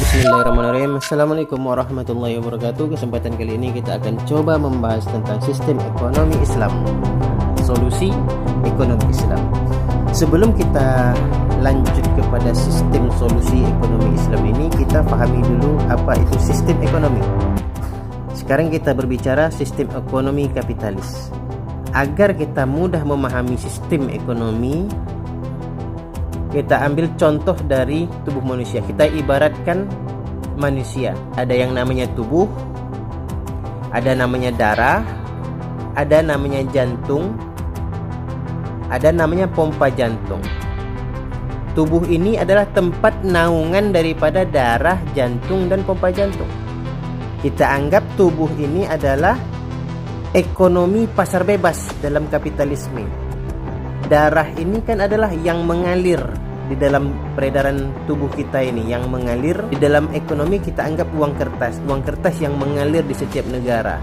Bismillahirrahmanirrahim. Assalamualaikum warahmatullahi wabarakatuh. Kesempatan kali ini kita akan coba membahas tentang sistem ekonomi Islam, solusi ekonomi Islam. Sebelum kita lanjut kepada sistem solusi ekonomi Islam ini, kita pahami dulu apa itu sistem ekonomi. Sekarang kita berbicara sistem ekonomi kapitalis. Agar kita mudah memahami sistem ekonomi, kita ambil contoh dari tubuh manusia. Kita ibaratkan manusia. Ada yang namanya tubuh, ada namanya darah, ada namanya jantung, ada namanya pompa jantung. Tubuh ini adalah tempat naungan daripada darah, jantung, dan pompa jantung. Kita anggap tubuh ini adalah ekonomi pasar bebas dalam kapitalisme. Darah ini kan adalah yang mengalir di dalam peredaran tubuh kita ini, yang mengalir di dalam ekonomi. Kita anggap uang kertas yang mengalir di setiap negara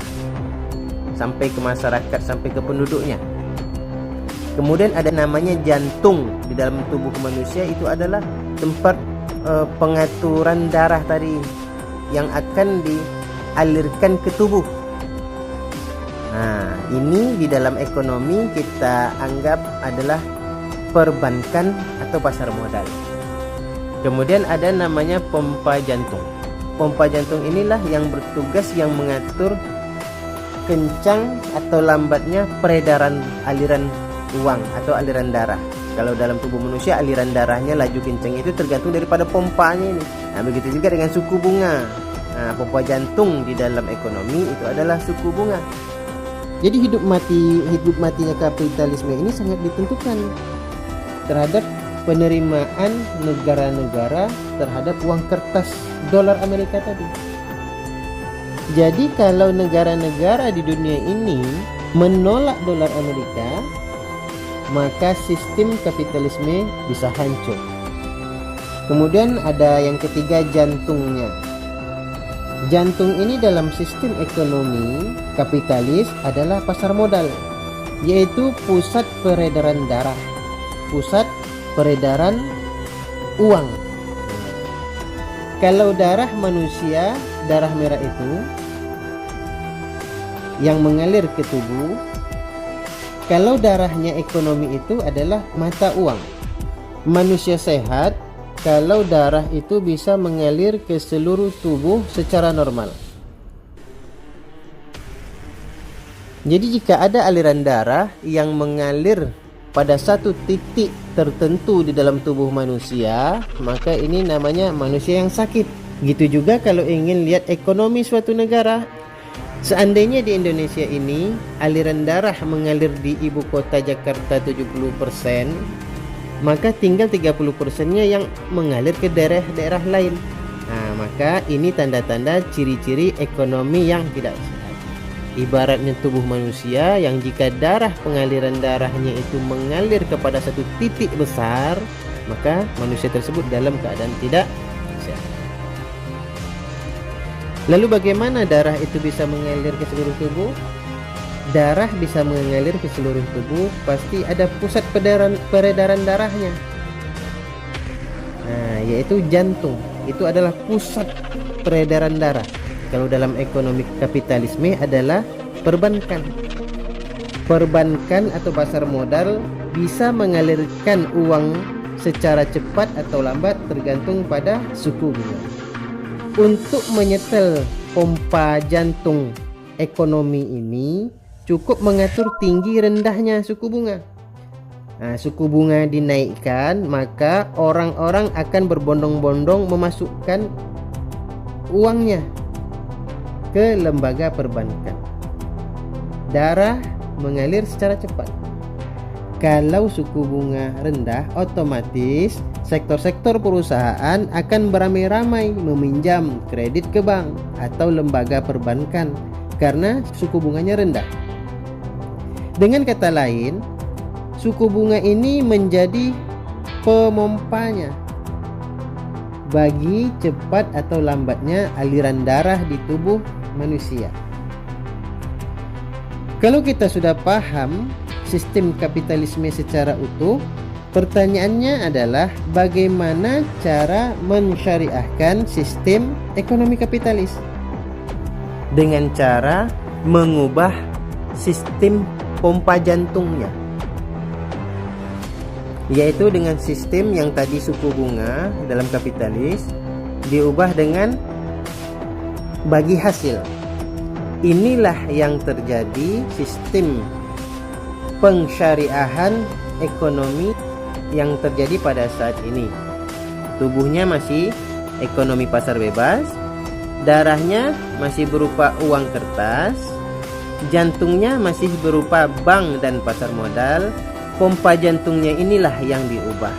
sampai ke masyarakat, sampai ke penduduknya. Kemudian ada namanya jantung di dalam tubuh manusia, itu adalah tempat pengaturan darah tadi yang akan dialirkan ke tubuh. Nah, ini di dalam ekonomi kita anggap adalah perbankan atau pasar modal. Kemudian ada namanya pompa jantung. Pompa jantung inilah yang bertugas yang mengatur kencang atau lambatnya peredaran aliran uang atau aliran darah. Kalau dalam tubuh manusia aliran darahnya laju kencang itu tergantung daripada pompanya ini. Nah, begitu juga dengan suku bunga. Nah, pompa jantung di dalam ekonomi itu adalah suku bunga. Jadi hidup matinya kapitalisme ini sangat ditentukan terhadap penerimaan negara-negara terhadap uang kertas dolar Amerika tadi. Jadi kalau negara-negara di dunia ini menolak dolar Amerika, maka sistem kapitalisme bisa hancur. Kemudian ada yang ketiga, jantungnya. Jantung ini dalam sistem ekonomi kapitalis adalah pasar modal, yaitu pusat peredaran darah, pusat peredaran uang. Kalau darah manusia, darah merah itu yang mengalir ke tubuh. Kalau darahnya ekonomi itu adalah mata uang. Manusia sehat kalau darah itu bisa mengalir ke seluruh tubuh secara normal. Jadi jika ada aliran darah yang mengalir pada satu titik tertentu di dalam tubuh manusia, maka ini namanya manusia yang sakit. Gitu juga kalau ingin lihat ekonomi suatu negara. Seandainya di Indonesia ini aliran darah mengalir di ibu kota Jakarta 70%, maka tinggal 30%-nya yang mengalir ke daerah-daerah lain. Nah, maka ini tanda-tanda ciri-ciri ekonomi yang tidak sehat. Ibaratnya tubuh manusia yang jika pengaliran darahnya itu mengalir kepada satu titik besar, maka manusia tersebut dalam keadaan tidak sehat. Lalu bagaimana darah itu bisa mengalir ke seluruh tubuh? Darah bisa mengalir ke seluruh tubuh, pasti ada pusat peredaran darahnya. Nah, yaitu jantung. Itu adalah pusat peredaran darah. Kalau dalam ekonomi kapitalisme adalah perbankan. Perbankan atau pasar modal bisa mengalirkan uang secara cepat atau lambat tergantung pada suku bunga. Untuk menyetel pompa jantung ekonomi ini, cukup mengatur tinggi rendahnya suku bunga. Nah, suku bunga dinaikkan, maka orang-orang akan berbondong-bondong memasukkan uangnya ke lembaga perbankan. Darah mengalir secara cepat. Kalau suku bunga rendah, otomatis sektor-sektor perusahaan akan beramai-ramai meminjam kredit ke bank atau lembaga perbankan karena suku bunganya rendah. Dengan kata lain, suku bunga ini menjadi pemompanya bagi cepat atau lambatnya aliran darah di tubuh manusia. Kalau kita sudah paham sistem kapitalisme secara utuh, Pertanyaannya adalah bagaimana cara mensyariahkan sistem ekonomi kapitalis? Dengan cara mengubah sistem pompa jantungnya, yaitu dengan sistem yang tadi suku bunga dalam kapitalis diubah dengan bagi hasil. Inilah yang terjadi sistem pengsyariahan ekonomi yang terjadi pada saat ini. Tubuhnya masih ekonomi pasar bebas, darahnya masih berupa uang kertas, jantungnya masih berupa bank dan pasar modal. Pompa jantungnya inilah yang diubah.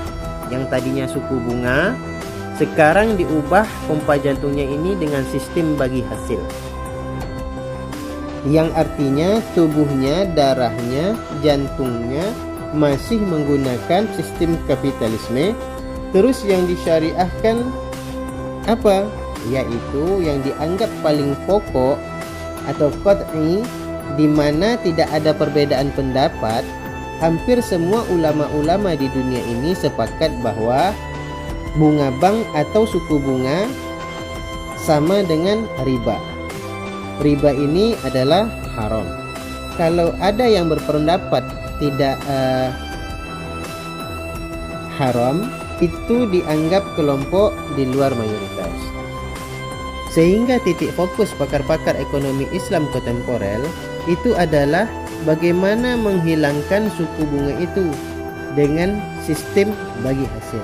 Yang tadinya suku bunga, sekarang diubah pompa jantungnya ini dengan sistem bagi hasil. Yang artinya tubuhnya, darahnya, jantungnya masih menggunakan sistem kapitalisme. Terus yang disyariahkan apa? Yaitu yang dianggap paling pokok atau qat'i, di mana tidak ada perbedaan pendapat. Hampir semua ulama-ulama di dunia ini sepakat bahwa bunga bank atau suku bunga sama dengan riba. Riba ini adalah haram. Kalau ada yang berpendapat tidak haram, itu dianggap kelompok di luar mayoritas. Sehingga titik fokus pakar-pakar ekonomi Islam kontemporer itu adalah bagaimana menghilangkan suku bunga itu dengan sistem bagi hasil.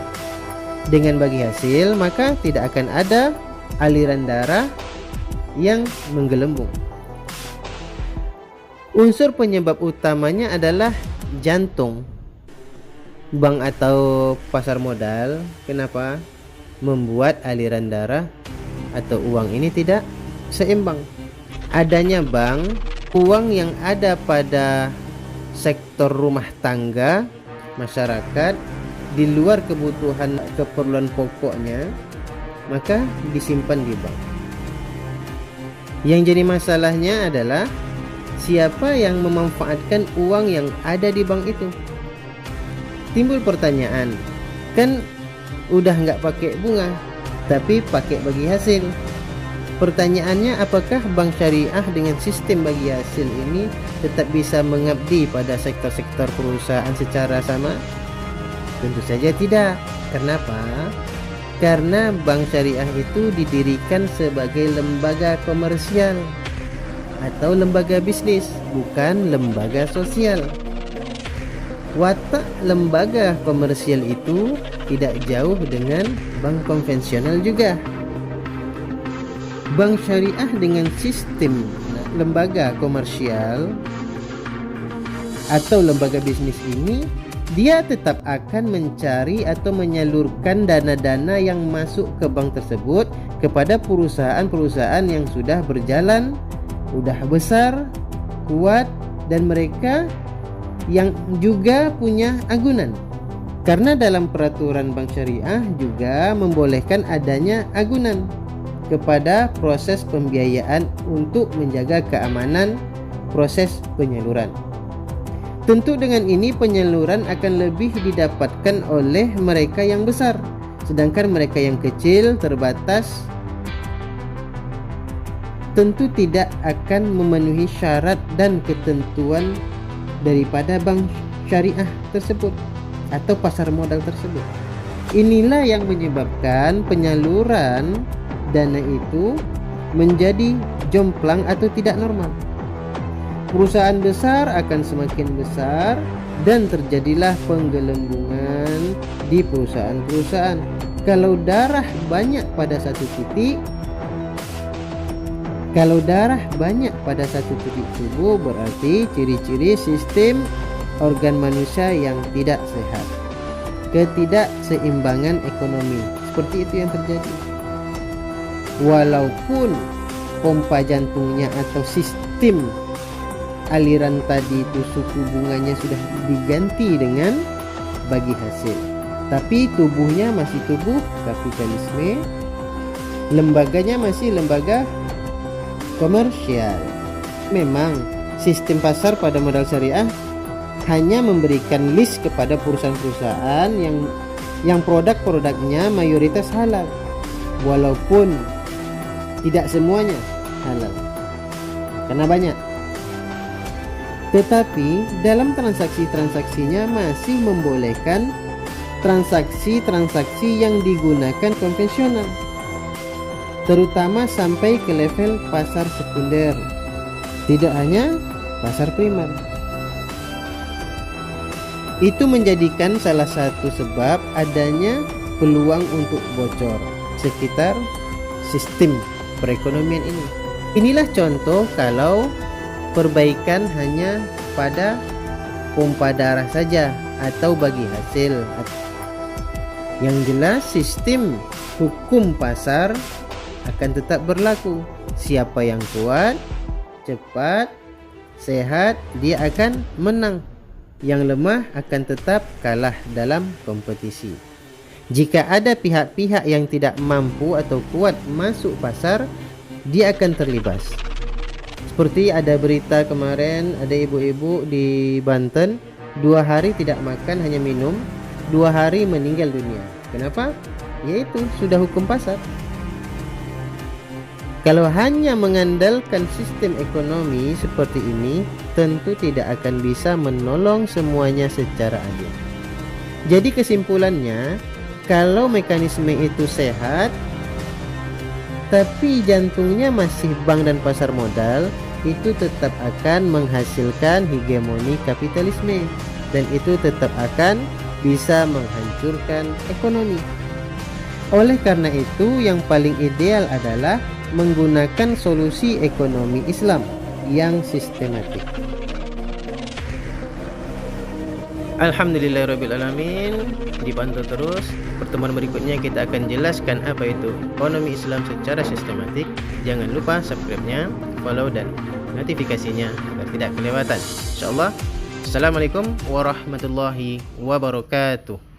Dengan bagi hasil, maka tidak akan ada aliran darah yang menggelembung. Unsur penyebab utamanya adalah jantung. Bank atau pasar modal, kenapa membuat aliran darah atau uang ini tidak seimbang? Adanya bank, uang yang ada pada sektor rumah tangga masyarakat di luar kebutuhan keperluan pokoknya, maka disimpan di bank. Yang jadi masalahnya adalah siapa yang memanfaatkan uang yang ada di bank itu? Timbul pertanyaan, kan udah nggak pakai bunga, tapi pakai bagi hasil. Pertanyaannya, apakah bank syariah dengan sistem bagi hasil ini tetap bisa mengabdi pada sektor-sektor perusahaan secara sama? Tentu saja tidak. Kenapa? Karena bank syariah itu didirikan sebagai lembaga komersial atau lembaga bisnis, bukan lembaga sosial. Watak lembaga komersial itu tidak jauh dengan bank konvensional juga. Bank syariah dengan sistem lembaga komersial atau lembaga bisnis ini, dia tetap akan mencari atau menyalurkan dana-dana yang masuk ke bank tersebut kepada perusahaan-perusahaan yang sudah berjalan, sudah besar, kuat, dan mereka yang juga punya agunan. Karena dalam peraturan bank syariah juga membolehkan adanya agunan kepada proses pembiayaan untuk menjaga keamanan proses penyaluran. Tentu dengan ini penyaluran akan lebih didapatkan oleh mereka yang besar, sedangkan mereka yang kecil terbatas tentu tidak akan memenuhi syarat dan ketentuan daripada bank syariah tersebut atau pasar modal tersebut. Inilah yang menyebabkan penyaluran dana itu menjadi jomplang atau tidak normal. Perusahaan besar akan semakin besar dan terjadilah penggelembungan di perusahaan-perusahaan. Kalau darah banyak pada satu titik, tubuh, berarti ciri-ciri sistem organ manusia yang tidak sehat, ketidakseimbangan ekonomi. Seperti itu yang terjadi. Walaupun pompa jantungnya atau sistem aliran tadi itu suku bunganya sudah diganti dengan bagi hasil, tapi tubuhnya masih tubuh kapitalisme, lembaganya masih lembaga komersial. Memang sistem pasar pada modal syariah hanya memberikan list kepada perusahaan-perusahaan yang produk-produknya mayoritas halal, walaupun tidak semuanya halal karena banyak. Tetapi dalam transaksi-transaksinya masih membolehkan transaksi-transaksi yang digunakan konvensional, terutama sampai ke level pasar sekunder, tidak hanya pasar primer. Itu menjadikan salah satu sebab adanya peluang untuk bocor sekitar sistem perekonomian ini. Inilah contoh kalau perbaikan hanya pada pompa darah saja atau bagi hasil. Yang jelas sistem hukum pasar akan tetap berlaku. Siapa yang kuat, cepat, sehat, dia akan menang. Yang lemah akan tetap kalah dalam kompetisi. Jika ada pihak-pihak yang tidak mampu atau kuat masuk pasar, dia akan terlibas. Seperti ada berita kemarin, ada ibu-ibu di Banten 2 hari tidak makan, hanya minum, 2 hari meninggal dunia. Kenapa? Yaitu sudah hukum pasar. Kalau hanya mengandalkan sistem ekonomi seperti ini, tentu tidak akan bisa menolong semuanya secara adil. Jadi kesimpulannya, kalau mekanisme itu sehat, tapi jantungnya masih bank dan pasar modal, itu tetap akan menghasilkan hegemoni kapitalisme, dan itu tetap akan bisa menghancurkan ekonomi. Oleh karena itu, yang paling ideal adalah menggunakan solusi ekonomi Islam yang sistematik. Alhamdulillahirrabbilalamin. Dipantau terus. Pertemuan berikutnya kita akan jelaskan apa itu ekonomi Islam secara sistematik. Jangan lupa subscribe-nya, follow dan notifikasinya agar tidak kelewatan. InsyaAllah. Assalamualaikum warahmatullahi wabarakatuh.